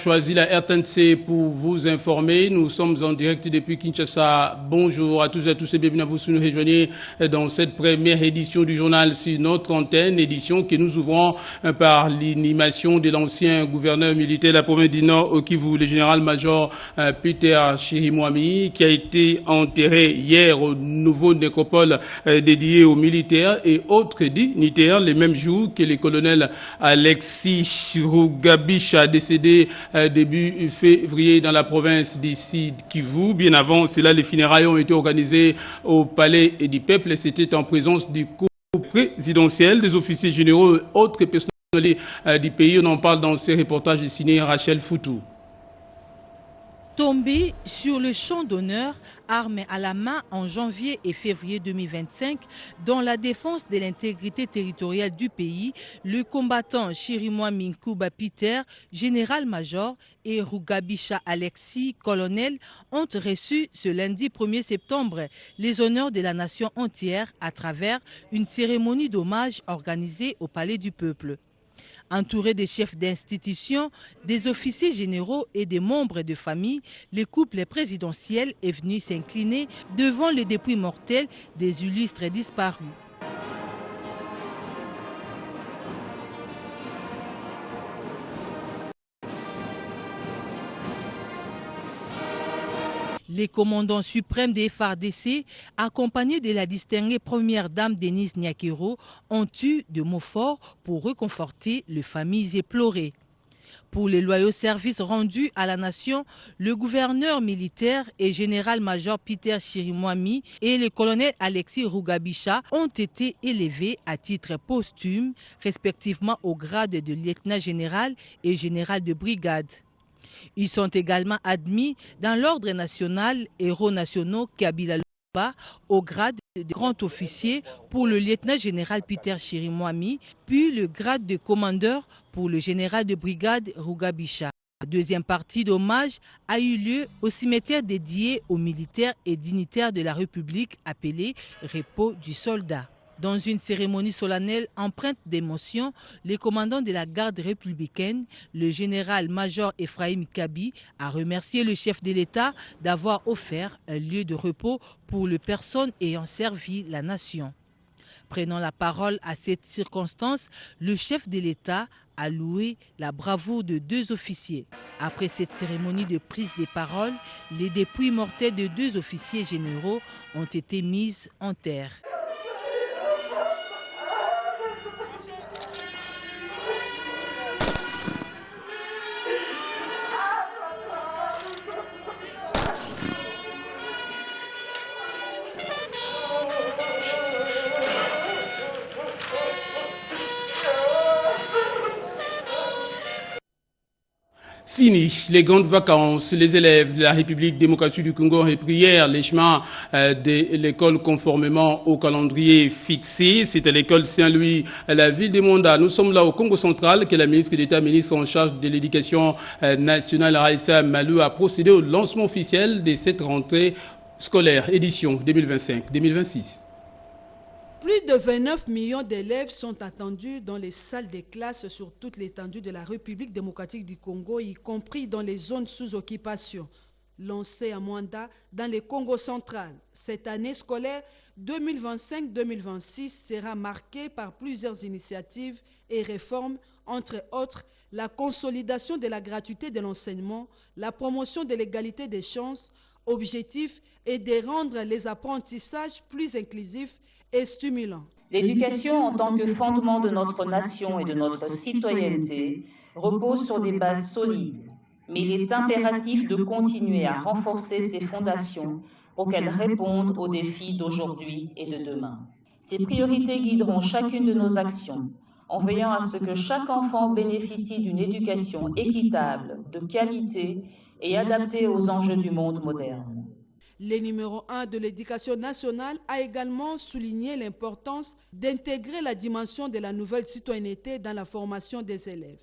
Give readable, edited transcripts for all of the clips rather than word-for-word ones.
choisi la RTNC pour vous informer. Nous sommes en direct depuis Kinshasa. Bonjour à tous et à tous et bienvenue à vous si nous rejoignez dans cette première édition du journal sur notre antenne, édition que nous ouvrons par l'inhumation de l'ancien gouverneur militaire de la province du Nord au Kivu, le général-major Peter Chirimwami, qui a été enterré hier au nouveau nécropole dédié aux militaires et autres dignitaires, les mêmes jours que le colonel Alexis Rugabisha, décédé début février dans la province du Sud Kivu. Bien avant cela, les funérailles ont été organisées au Palais du Peuple. C'était en présence du présidentiel, des officiers généraux et autres personnalités du pays. On en parle dans ce reportage de signé Rachel Foutou. Tombé sur le champ d'honneur, armé à la main en janvier et février 2025, dans la défense de l'intégrité territoriale du pays, le combattant Chirimwami Nkuba Peter, général-major, et Rugabisha Alexis, colonel, ont reçu ce lundi 1er septembre les honneurs de la nation entière à travers une cérémonie d'hommage organisée au Palais du Peuple. Entouré des chefs d'institution, des officiers généraux et des membres de famille, le couple présidentiel est venu s'incliner devant les dépouilles mortelles des illustres disparus. Les commandants suprêmes des FARDC, accompagnés de la distinguée première dame Denise Nyakero, ont eu de mots forts pour réconforter les familles éplorées. Pour les loyaux services rendus à la nation, le gouverneur militaire et général-major Peter Chirimwami et le colonel Alexis Rugabisha ont été élevés à titre posthume, respectivement au grade de lieutenant général et général de brigade. Ils sont également admis dans l'ordre national héros nationaux Kabila Luba au grade de grand officier pour le lieutenant général Peter Chirimwami, puis le grade de commandeur pour le général de brigade Rugabisha. La deuxième partie d'hommage a eu lieu au cimetière dédié aux militaires et dignitaires de la République appelé Repos du soldat. Dans une cérémonie solennelle empreinte d'émotion, le commandant de la garde républicaine, le général-major Ephraim Kabi, a remercié le chef de l'État d'avoir offert un lieu de repos pour les personnes ayant servi la nation. Prenant la parole à cette circonstance, le chef de l'État a loué la bravoure de deux officiers. Après cette cérémonie de prise de parole, les dépouilles mortelles de deux officiers généraux ont été mises en terre. Fini les grandes vacances, les élèves de la République démocratique du Congo ont repris hier les chemins de l'école conformément au calendrier fixé. C'était l'école Saint-Louis, la ville de Monda. Nous sommes là au Congo central que la ministre d'État, ministre en charge de l'éducation nationale, Raissa Malou, a procédé au lancement officiel de cette rentrée scolaire, édition 2025-2026. Plus de 29 millions d'élèves sont attendus dans les salles des classes sur toute l'étendue de la République démocratique du Congo, y compris dans les zones sous occupation. Lancée à Mwanda, dans le Congo central, cette année scolaire 2025-2026 sera marquée par plusieurs initiatives et réformes, entre autres la consolidation de la gratuité de l'enseignement, la promotion de l'égalité des chances. Objectif est de rendre les apprentissages plus inclusifs et stimulant. L'éducation en tant que fondement de notre nation et de notre citoyenneté repose sur des bases solides, mais il est impératif de continuer à renforcer ces fondations pour qu'elles répondent aux défis d'aujourd'hui et de demain. Ces priorités guideront chacune de nos actions en veillant à ce que chaque enfant bénéficie d'une éducation équitable, de qualité et adaptée aux enjeux du monde moderne. Le numéro 1 de l'éducation nationale a également souligné l'importance d'intégrer la dimension de la nouvelle citoyenneté dans la formation des élèves.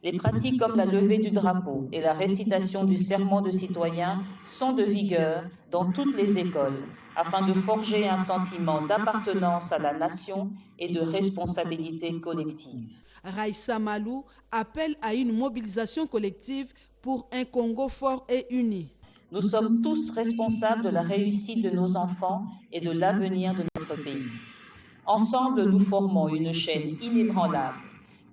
Les pratiques comme la levée du drapeau et la récitation du serment de citoyen sont de vigueur dans toutes les écoles afin de forger un sentiment d'appartenance à la nation et de responsabilité collective. Raissa Malou appelle à une mobilisation collective pour un Congo fort et uni. Nous sommes tous responsables de la réussite de nos enfants et de l'avenir de notre pays. Ensemble, nous formons une chaîne inébranlable,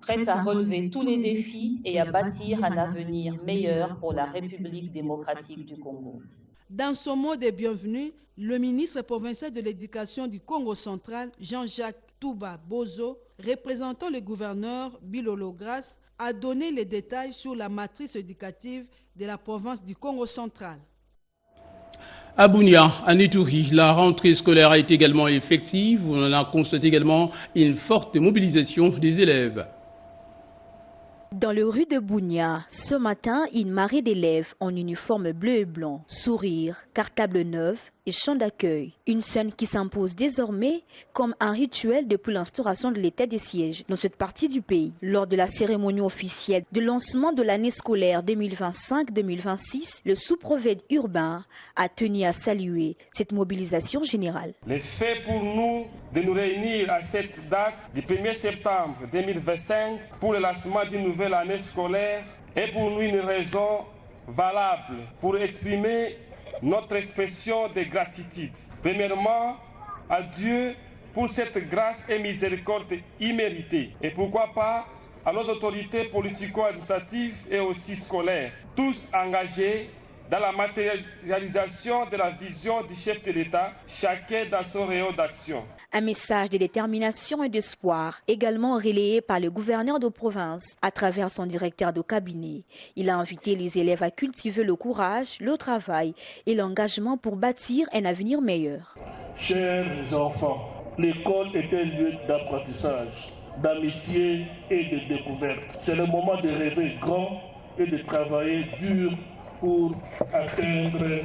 prête à relever tous les défis et à bâtir un avenir meilleur pour la République démocratique du Congo. Dans son mot de bienvenue, le ministre provincial de l'Éducation du Congo central, Jean-Jacques Touba Bozo, représentant le gouverneur Bilolo Grace, a donné les détails sur la matrice éducative de la province du Congo central. À Bunia, à Ituri, la rentrée scolaire a été également effective. On a constaté également une forte mobilisation des élèves. Dans le rue de Bunia, ce matin, une marée d'élèves en uniforme bleu et blanc, sourire, cartable neuf et chant d'accueil. Une scène qui s'impose désormais comme un rituel depuis l'instauration de l'état des sièges dans cette partie du pays. Lors de la cérémonie officielle de lancement de l'année scolaire 2025-2026, le sous-préfet urbain a tenu à saluer cette mobilisation générale. Le fait pour nous de nous réunir à cette date du 1er septembre 2025 pour le lancement d'une nouvelle année scolaire est pour nous une raison valable pour exprimer notre expression de gratitude. Premièrement, à Dieu pour cette grâce et miséricorde imméritée. Et pourquoi pas à nos autorités politico-administratives et aussi scolaires, tous engagés dans la matérialisation de la vision du chef de l'État, chacun dans son rayon d'action. Un message de détermination et d'espoir, également relayé par le gouverneur de province à travers son directeur de cabinet. Il a invité les élèves à cultiver le courage, le travail et l'engagement pour bâtir un avenir meilleur. Chers enfants, l'école est un lieu d'apprentissage, d'amitié et de découverte. C'est le moment de rêver grand et de travailler dur pour atteindre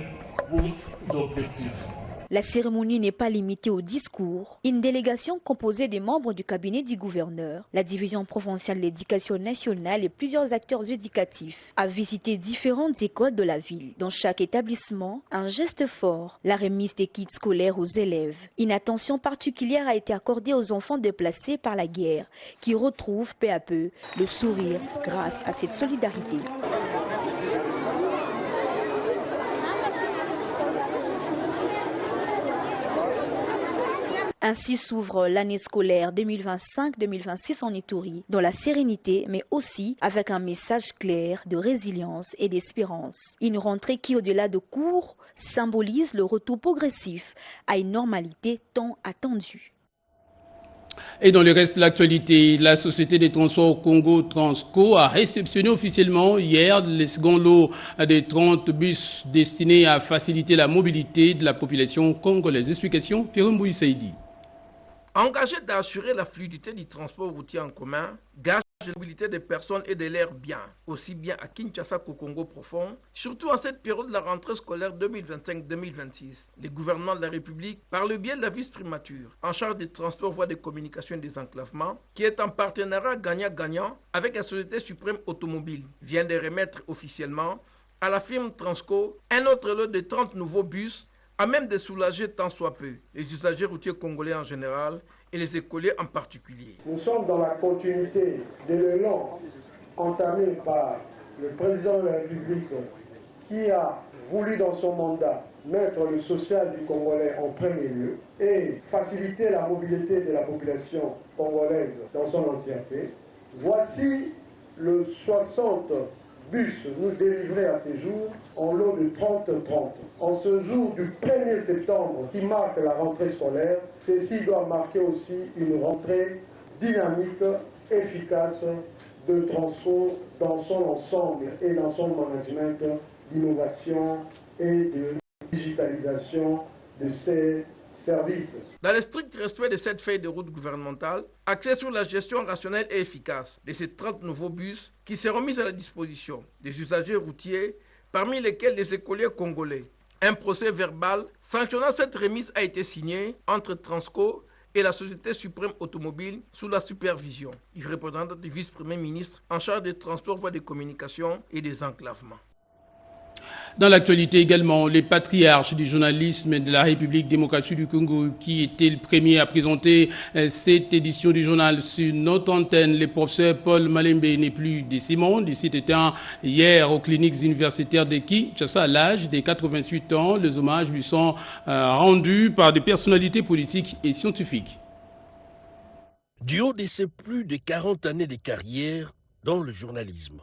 vos objectifs. La cérémonie n'est pas limitée au discours. Une délégation composée des membres du cabinet du gouverneur, la division provinciale de l'éducation nationale et plusieurs acteurs éducatifs a visité différentes écoles de la ville. Dans chaque établissement, un geste fort, la remise des kits scolaires aux élèves. Une attention particulière a été accordée aux enfants déplacés par la guerre, qui retrouvent peu à peu le sourire grâce à cette solidarité. Ainsi s'ouvre l'année scolaire 2025-2026 en Ituri, dans la sérénité, mais aussi avec un message clair de résilience et d'espérance. Une rentrée qui, au-delà de cours, symbolise le retour progressif à une normalité tant attendue. Et dans le reste de l'actualité, la Société des transports Congo Transco a réceptionné officiellement hier le second lot des 30 bus destinés à faciliter la mobilité de la population congolaise. Explication, Pierre Mbouy Saïdi. Engagé d'assurer la fluidité du transport routier en commun, gage la mobilité des personnes et de leurs biens, aussi bien à Kinshasa qu'au Congo profond, surtout en cette période de la rentrée scolaire 2025-2026. Le gouvernement de la République, par le biais de la vice-primature, en charge des transports, voies de communication et des enclavements, qui est en partenariat gagnant-gagnant avec la Société suprême automobile, vient de remettre officiellement à la firme Transco un autre lot de 30 nouveaux bus à même de soulager tant soit peu les usagers routiers congolais en général et les écoliers en particulier. Nous sommes dans la continuité de l'élan entamé par le président de la République qui a voulu dans son mandat mettre le social du Congolais en premier lieu et faciliter la mobilité de la population congolaise dans son entièreté. Voici le 60 bus nous délivrés à ce jour en lot de 30-30. En ce jour du 1er septembre qui marque la rentrée scolaire, ceci doit marquer aussi une rentrée dynamique, efficace de Transco dans son ensemble et dans son management d'innovation et de digitalisation de ses services. Dans le strict respect de cette feuille de route gouvernementale, axée sur la gestion rationnelle et efficace de ces 30 nouveaux bus qui seront mis à la disposition des usagers routiers, parmi lesquels les écoliers congolais. Un procès verbal sanctionnant cette remise a été signé entre Transco et la Société suprême automobile sous la supervision du représentant du vice-premier ministre en charge des transports, voies de communication et des enclavements. Dans l'actualité également, les patriarches du journalisme de la République démocratique du Congo, qui était le premier à présenter cette édition du journal sur notre antenne, le professeur Paul Malembe n'est plus de ce monde. Il s'est éteint hier aux cliniques universitaires de Kinshasa à l'âge de 88 ans. Les hommages lui sont rendus par des personnalités politiques et scientifiques. Du haut de ses plus de 40 années de carrière dans le journalisme,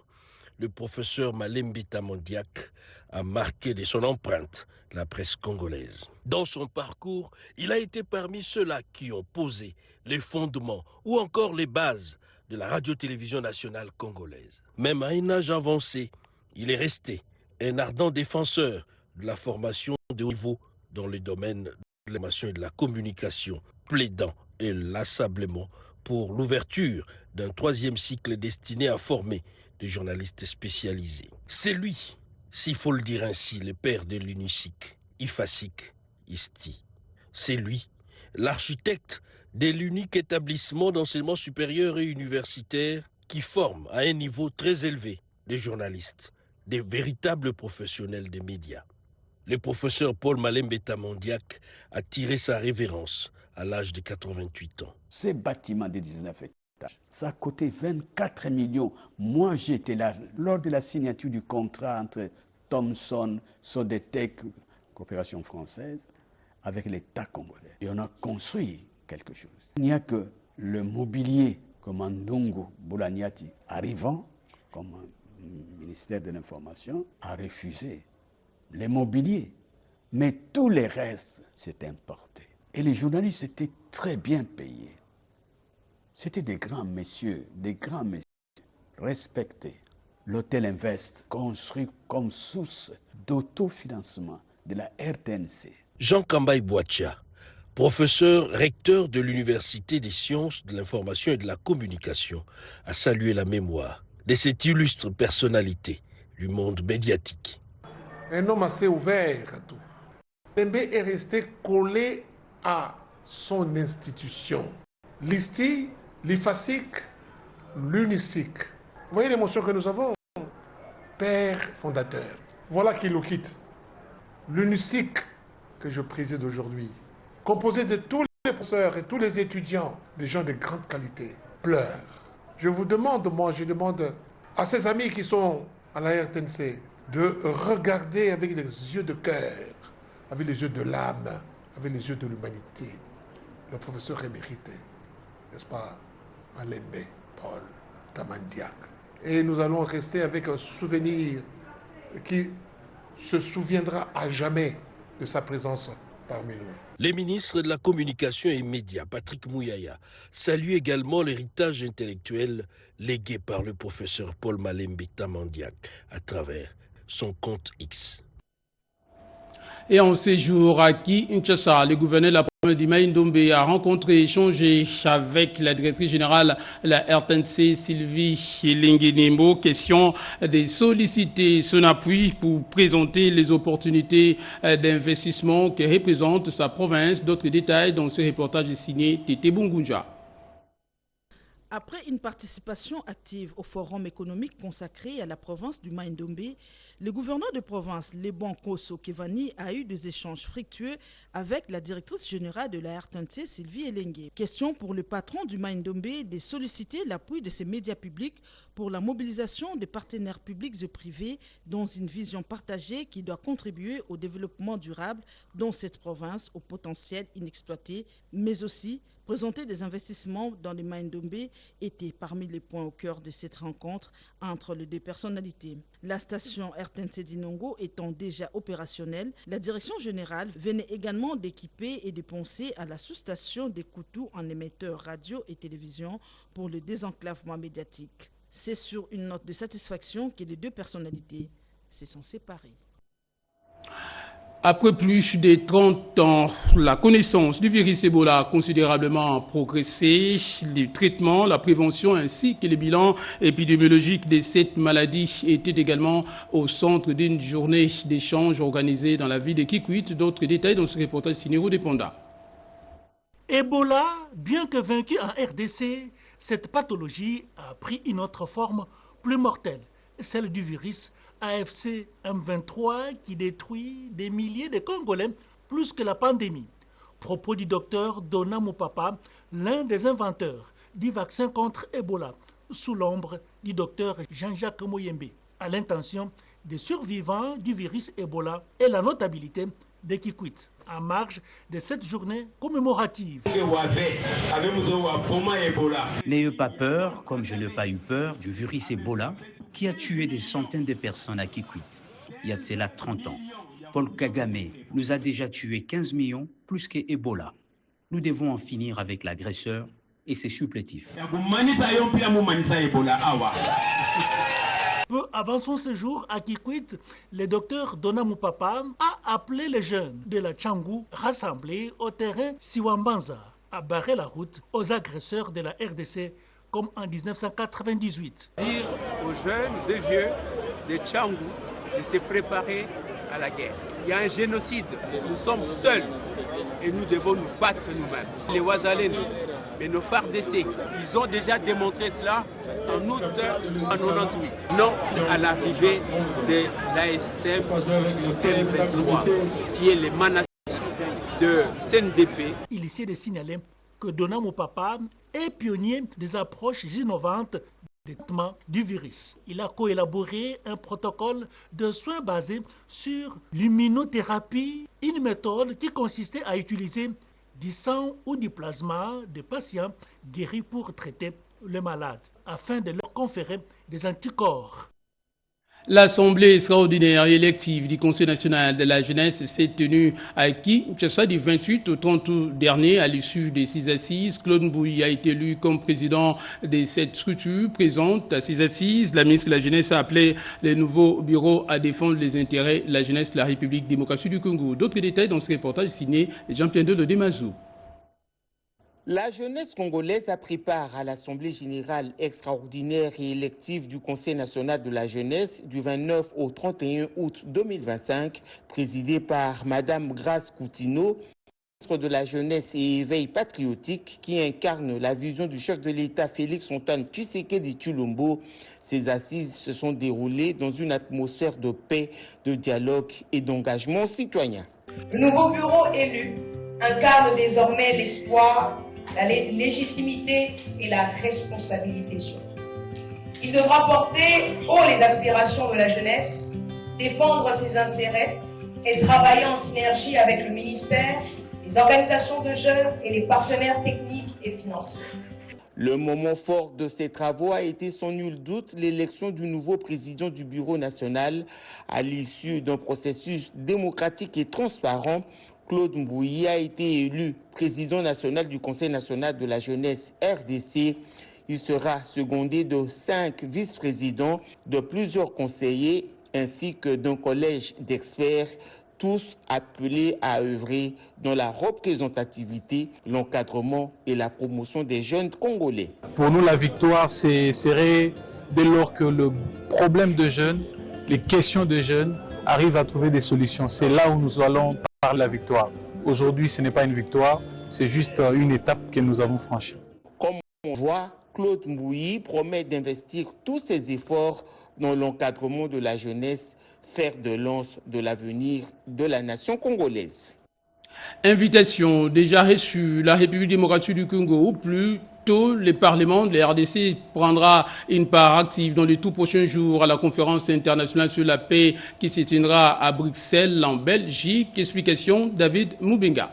le professeur Malembe Tamandiak a marqué de son empreinte la presse congolaise. Dans son parcours, il a été parmi ceux-là qui ont posé les fondements ou encore les bases de la radio-télévision nationale congolaise. Même à un âge avancé, il est resté un ardent défenseur de la formation de haut niveau dans le domaine de l'information et de la communication, plaidant inlassablement pour l'ouverture d'un 3e cycle destiné à former des journalistes spécialisés. C'est lui, s'il faut le dire ainsi, le père de l'UNISIC, IFASIC, ISTI. C'est lui, l'architecte de l'unique établissement d'enseignement supérieur et universitaire qui forme à un niveau très élevé des journalistes, des véritables professionnels des médias. Le professeur Paul Malembe Tamandiak a tiré sa révérence à l'âge de 88 ans. Ces bâtiments de 19 étages, ça a coûté 24 millions. Moi, j'étais là lors de la signature du contrat entre Thomson, Sodetech, coopération française, avec l'État congolais. Et on a construit quelque chose. Il n'y a que le mobilier comme Ndongo Boulaniati, arrivant comme ministère de l'Information, a refusé les mobiliers. Mais tout le reste s'est importé. Et les journalistes étaient très bien payés. C'était des grands messieurs respectés. L'hôtel Invest, construit comme source d'autofinancement de la RTNC. Jean Kambaï Boatia, professeur recteur de l'Université des sciences de l'information et de la communication, a salué la mémoire de cette illustre personnalité du monde médiatique. Un homme assez ouvert à tout. Malembe est resté collé à son institution. L'ISTI, l'IFASIC, l'UNISIC. Vous voyez l'émotion que nous avons? Père fondateur. Voilà qui nous quitte. L'UNISIC que je préside aujourd'hui, composé de tous les professeurs et tous les étudiants, des gens de grande qualité, pleure. Je demande à ces amis qui sont à la RTNC de regarder avec les yeux de cœur, avec les yeux de l'âme, avec les yeux de l'humanité. Le professeur émérité, n'est-ce pas, Malembe Paul Tamandiak. Et nous allons rester avec un souvenir qui se souviendra à jamais de sa présence parmi nous. Les ministres de la Communication et Médias, Patrick Mouyaya, saluent également l'héritage intellectuel légué par le professeur Paul Malembe Tamandiak à travers son compte X. Et en séjour à Kinshasa, le gouverneur de la province du Maïndombe a rencontré et échangé avec la directrice générale de la RTNC, Sylvie Linguinembo, question de solliciter son appui pour présenter les opportunités d'investissement que représente sa province. D'autres détails dans ce reportage signé Tété Bungunja. Après une participation active au forum économique consacré à la province du Maïndombe, le gouverneur de province, Lebon Koso Kevani, a eu des échanges fructueux avec la directrice générale de la RTNC, Sylvie Elengue. Question pour le patron du Maïndombe de solliciter l'appui de ses médias publics pour la mobilisation des partenaires publics et privés dans une vision partagée qui doit contribuer au développement durable dans cette province au potentiel inexploité, mais aussi présenter des investissements dans le Maïndombe était parmi les points au cœur de cette rencontre entre les deux personnalités. La station RTNC d'Inongo étant déjà opérationnelle, la direction générale venait également d'équiper et de penser à la sous-station des Koutou en émetteur radio et télévision pour le désenclavement médiatique. C'est sur une note de satisfaction que les deux personnalités se sont séparées. Après plus de 30 ans, la connaissance du virus Ebola a considérablement progressé. Les traitements, la prévention ainsi que les bilans épidémiologiques de cette maladie étaient également au centre d'une journée d'échange organisée dans la ville de Kikwit. D'autres détails dans ce reportage signé Rodé Ponda. Ebola, bien que vaincue en RDC, cette pathologie a pris une autre forme plus mortelle, celle du virus AFC M23 qui détruit des milliers de Congolais plus que la pandémie. Propos du docteur Dona Mupapa, l'un des inventeurs du vaccin contre Ebola, sous l'ombre du docteur Jean-Jacques Moyembe, à l'intention des survivants du virus Ebola et la notabilité des Kikwit, en marge de cette journée commémorative. N'ayez pas peur, comme je n'ai pas eu peur, du virus Ebola qui a tué des centaines de personnes à Kikwit, il y a de cela 30 ans. Paul Kagame nous a déjà tué 15 millions plus que Ebola. Nous devons en finir avec l'agresseur et ses supplétifs. Peu avant son séjour à Kikwit, le docteur Dona Mupapa a appelé les jeunes de la Tchangou rassemblés au terrain Siwambanza à barrer la route aux agresseurs de la RDC comme en 1998. Dire aux jeunes et vieux de Tchangou de se préparer à la guerre. Il y a un génocide, nous sommes seuls et nous devons nous battre nous-mêmes. Les Ouazalènes, mais nos FARDC, ils ont déjà démontré cela en août 1998. Non à l'arrivée de l'ASM M23, qui est l'émanation de CNDP. Il essaie de signaler que Dona Mupapa est pionnier des approches innovantes du virus. Il a coélaboré un protocole de soins basé sur l'immunothérapie, une méthode qui consistait à utiliser du sang ou du plasma de patients guéris pour traiter les malades, afin de leur conférer des anticorps. L'Assemblée extraordinaire élective du Conseil national de la jeunesse s'est tenue à Kinshasa du 28 au 30 août dernier à l'issue des 6 assises. Claude Mbouyi a été élu comme président de cette structure présente à 6 assises. La ministre de la Jeunesse a appelé les nouveaux bureaux à défendre les intérêts de la jeunesse de la République démocratique du Congo. D'autres détails dans ce reportage signé Jean-Pierre de Demazou. La jeunesse congolaise a pris part à l'Assemblée générale extraordinaire et élective du Conseil national de la jeunesse du 29 au 31 août 2025, présidée par Madame Grace Coutinho, ministre de la jeunesse et éveil patriotique, qui incarne la vision du chef de l'État Félix-Antoine Tshisekedi Tshilombo. Ces assises se sont déroulées dans une atmosphère de paix, de dialogue et d'engagement citoyen. Le nouveau bureau élu incarne désormais l'espoir, la légitimité et la responsabilité surtout. Il devra porter haut les aspirations de la jeunesse, défendre ses intérêts et travailler en synergie avec le ministère, les organisations de jeunes et les partenaires techniques et financiers. Le moment fort de ces travaux a été sans nul doute l'élection du nouveau président du Bureau national. À l'issue d'un processus démocratique et transparent, Claude Mbouyi a été élu président national du Conseil national de la jeunesse RDC. Il sera secondé de 5 vice-présidents, de plusieurs conseillers ainsi que d'un collège d'experts, tous appelés à œuvrer dans la représentativité, l'encadrement et la promotion des jeunes Congolais. Pour nous, la victoire serait dès lors que le problème de jeunes, les questions de jeunes arrivent à trouver des solutions. C'est là où nous allons parler de la victoire. Aujourd'hui, ce n'est pas une victoire, c'est juste une étape que nous avons franchie. Comme on voit, Claude Mbouyi promet d'investir tous ses efforts dans l'encadrement de la jeunesse, fer de lance de l'avenir de la nation congolaise. Invitation déjà reçue, la République démocratique du Congo, ou plutôt le Parlement de la RDC prendra une part active dans les tout prochains jours à la conférence internationale sur la paix qui se tiendra à Bruxelles, en Belgique. Explication, David Moubenga.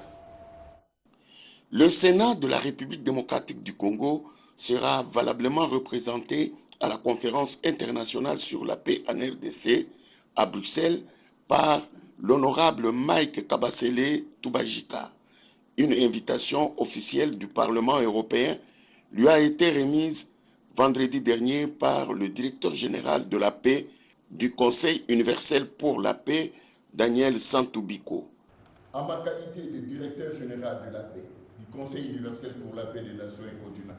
Le Sénat de la République démocratique du Congo sera valablement représenté à la conférence internationale sur la paix en RDC à Bruxelles par l'honorable Mike Kabasele Toubajika. Une invitation officielle du Parlement européen lui a été remise vendredi dernier par le directeur général de la paix du Conseil universel pour la paix, Daniel Santoubiko. En ma qualité de directeur général de la paix du Conseil universel pour la paix des nations et continent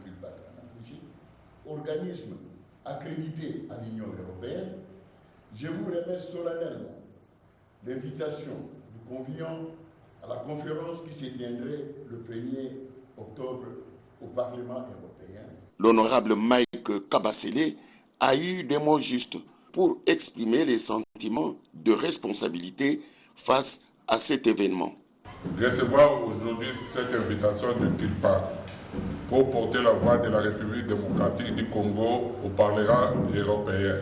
organisme accrédité à l'Union européenne, je vous remercie solennellement l'invitation nous conviant à la conférence qui se tiendrait le 1er octobre au Parlement européen. L'honorable Mike Kabasele a eu des mots justes pour exprimer les sentiments de responsabilité face à cet événement. Recevoir aujourd'hui cette invitation de Kilpa pour porter la voix de la République démocratique du Congo au Parlement européen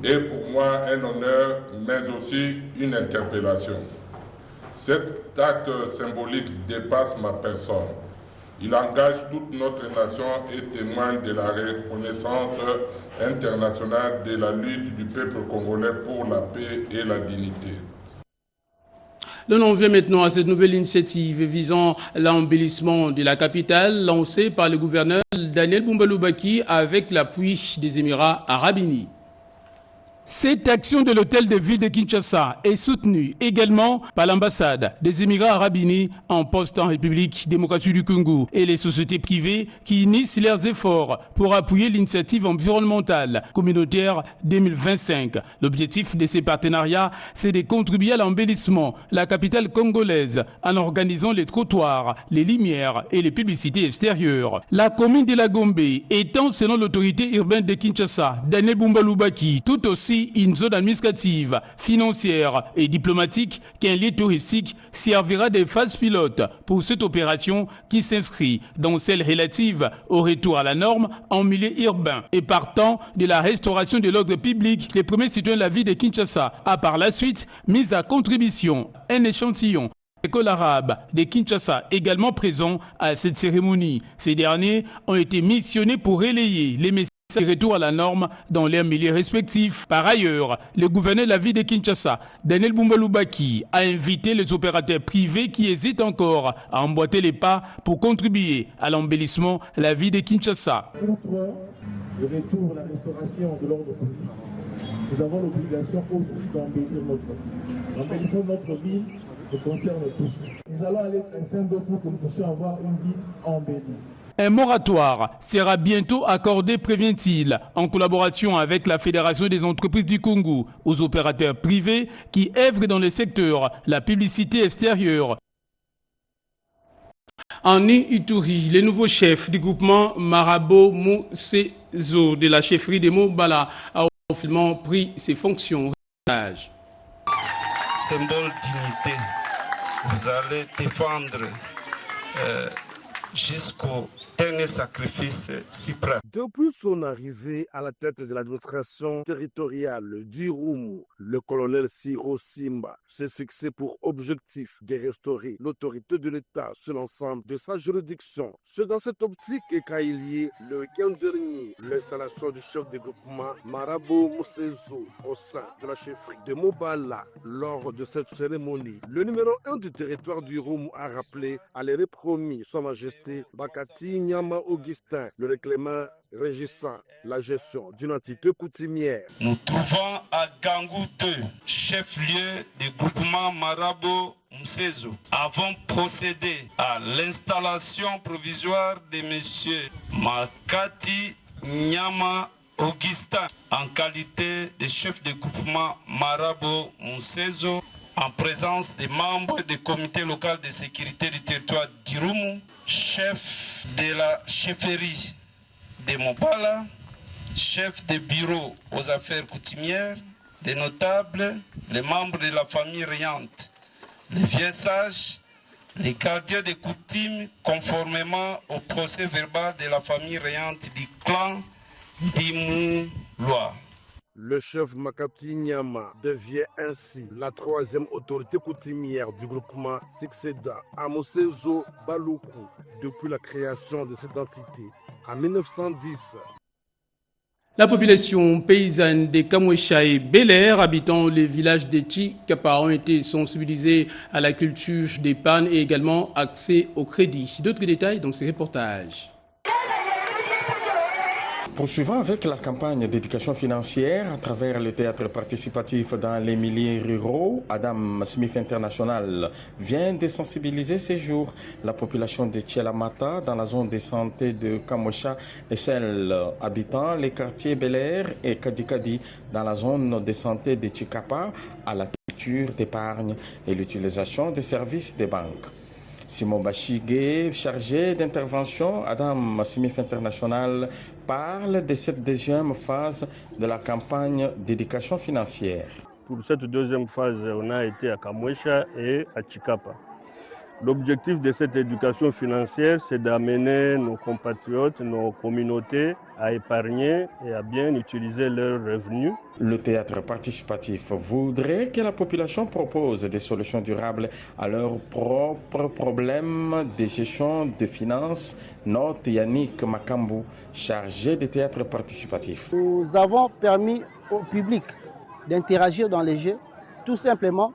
est pour moi un honneur, mais aussi une interpellation. Cet acte symbolique dépasse ma personne. Il engage toute notre nation et témoigne de la reconnaissance internationale de la lutte du peuple congolais pour la paix et la dignité. L'on en vient maintenant à cette nouvelle initiative visant l'embellissement de la capitale lancée par le gouverneur Daniel Bumba-Lubaki avec l'appui des Émirats arabes unis. Cette action de l'hôtel de ville de Kinshasa est soutenue également par l'ambassade des Émirats arabes unis en poste en République démocratique du Congo et les sociétés privées qui initient leurs efforts pour appuyer l'initiative environnementale communautaire 2025. L'objectif de ces partenariats, c'est de contribuer à l'embellissement de la capitale congolaise en organisant les trottoirs, les lumières et les publicités extérieures. La commune de la Gombe étant, selon l'autorité urbaine de Kinshasa, Daniel Bumba-Lubaki, tout aussi une zone administrative, financière et diplomatique qu'un lieu touristique servira de phase pilote pour cette opération qui s'inscrit dans celle relative au retour à la norme en milieu urbain et partant de la restauration de l'ordre public. Les premiers citoyens de la ville de Kinshasa a par la suite mis à contribution un échantillon école arabe de Kinshasa également présents à cette cérémonie. Ces derniers ont été missionnés pour relayer les messages de retour à la norme dans leurs milieux respectifs. Par ailleurs, le gouverneur de la ville de Kinshasa, Daniel Bumba-Lubaki, a invité les opérateurs privés qui hésitent encore à emboîter les pas pour contribuer à l'embellissement de la ville de Kinshasa. Outre le retour, la restauration de l'ordre public, nous avons l'obligation aussi d'embellir notre ville. L'embellissement de notre ville nous concerne tous. Nous allons aller très simple pour que nous puissions avoir une ville embellie. Un moratoire sera bientôt accordé, prévient-il, en collaboration avec la Fédération des entreprises du Congo, aux opérateurs privés qui œuvrent dans le secteur la publicité extérieure. En Ituri, les nouveaux chefs du groupement Marabo Musezo de la chefferie de Mobala a officiellement pris ses fonctions. Symbole d'unité, vous allez défendre jusqu'au dernier sacrifice suprême. Depuis son arrivée à la tête de l'administration territoriale d'Irumu, le colonel Siro Simba s'est fixé pour objectif de restaurer l'autorité de l'État sur l'ensemble de sa juridiction. C'est dans cette optique qu'a eu lieu le week-end dernier l'installation du chef de groupement Marabo Musezo au sein de la chefferie de Mobala. Lors de cette cérémonie, le numéro 1 du territoire d'Irumu a rappelé à l'éré promis Sa Majesté Bakati Nyama Augustin, le réclamant régissant la gestion d'une entité coutumière. Nous trouvons à Gangou 2, chef-lieu du groupement Marabo Musezo. Avons procédé à l'installation provisoire de M. Makati Nyama Augustin en qualité de chef de groupement Marabo Musezo en présence des membres du comité local de sécurité du territoire d'Irumu, chef de la chefferie de Mobala, chef de bureau aux affaires coutumières, des notables, les membres de la famille rayante, les vieux sages, les gardiens des coutumes conformément au procès verbal de la famille rayante du clan d'Imouloa. Le chef Makati Nyama devient ainsi la troisième autorité coutumière du groupement succédant à Musezo Baluku depuis la création de cette entité en 1910. La population paysanne des Kamwesha et Bel-Air, habitant les villages de Chikapa, ont été sensibilisés à la culture d'épargne et également accès au crédit. D'autres détails dans ces reportages. Poursuivant avec la campagne d'éducation financière à travers le théâtre participatif dans les milieux ruraux, Adam Smith International vient de sensibiliser ces jours la population de Tchelamata dans la zone de santé de Kamwesha et celle habitant les quartiers Bel-Air et Kadikadi dans la zone de santé de Chikapa à la culture d'épargne et l'utilisation des services des banques. Simon Bachigé, chargé d'intervention, Adam Smith International, parle de cette deuxième phase de la campagne d'éducation financière. Pour cette deuxième phase, on a été à Kamwesha et à Chikapa. L'objectif de cette éducation financière, c'est d'amener nos compatriotes, nos communautés à épargner et à bien utiliser leurs revenus. Le théâtre participatif voudrait que la population propose des solutions durables à leurs propres problèmes de gestion de finances, note Yannick Makambu, chargé de théâtre participatif. Nous avons permis au public d'interagir dans les jeux, tout simplement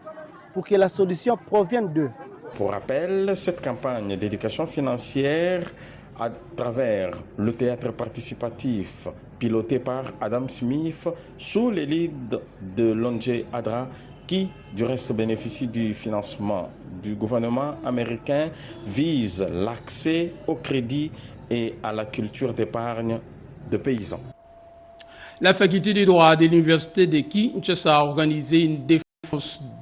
pour que la solution provienne d'eux. Pour rappel, cette campagne d'éducation financière à travers le théâtre participatif piloté par Adam Smith sous l'égide de Lonje Adra, qui du reste bénéficie du financement du gouvernement américain, vise l'accès au crédit et à la culture d'épargne de paysans. La faculté des droits de l'université de Kinshasa a organisé une défense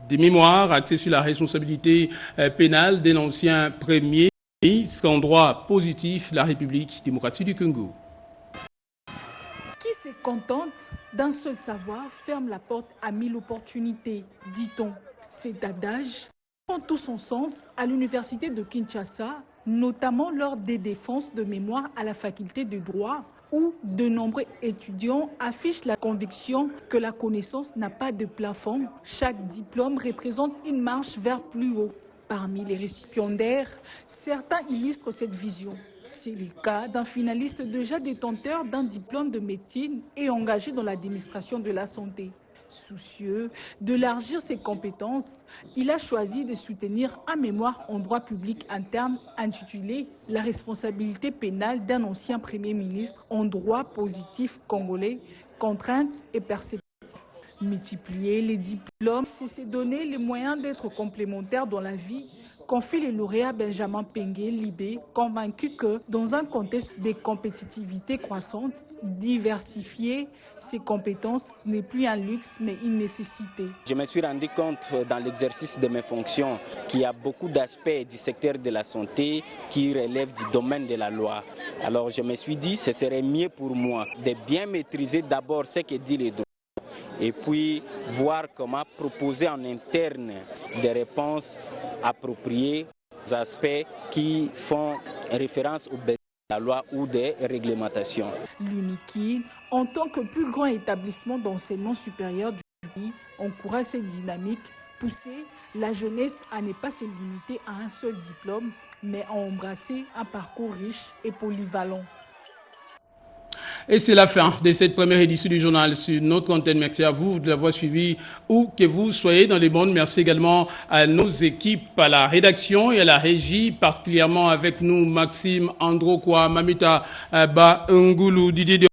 des mémoires axée sur la responsabilité pénale d'un ancien premier ministre en droit positif de la République démocratique du Congo. Qui se contente d'un seul savoir ferme la porte à 1000 opportunités, dit-on. Cet adage prend tout son sens à l'université de Kinshasa, notamment lors des défenses de mémoire à la faculté de droit, où de nombreux étudiants affichent la conviction que la connaissance n'a pas de plafond. Chaque diplôme représente une marche vers plus haut. Parmi les récipiendaires, certains illustrent cette vision. C'est le cas d'un finaliste déjà détenteur d'un diplôme de médecine et engagé dans l'administration de la santé. Soucieux d'élargir ses compétences, il a choisi de soutenir un mémoire en droit public interne intitulé « La responsabilité pénale d'un ancien Premier ministre en droit positif congolais, contraintes et perspectives ». Multiplier les diplômes, c'est se donner les moyens d'être complémentaires dans la vie, confie le lauréat Benjamin Pengue Libé, convaincu que dans un contexte de compétitivité croissante, diversifier ses compétences n'est plus un luxe mais une nécessité. Je me suis rendu compte dans l'exercice de mes fonctions qu'il y a beaucoup d'aspects du secteur de la santé qui relèvent du domaine de la loi. Alors je me suis dit que ce serait mieux pour moi de bien maîtriser d'abord ce que dit le droit, et puis voir comment proposer en interne des réponses appropriées aux aspects qui font référence aux besoins de la loi ou des réglementations. L'UNIKI, en tant que plus grand établissement d'enseignement supérieur du pays, encourage cette dynamique, pousser la jeunesse à ne pas se limiter à un seul diplôme, mais à embrasser un parcours riche et polyvalent. Et c'est la fin de cette première édition du journal sur notre antenne. Merci à vous de l'avoir suivi où que vous soyez dans les mondes. Merci également à nos équipes, à la rédaction et à la régie, particulièrement avec nous Maxime Androkwa, Mamita Ba Ngulu, Didier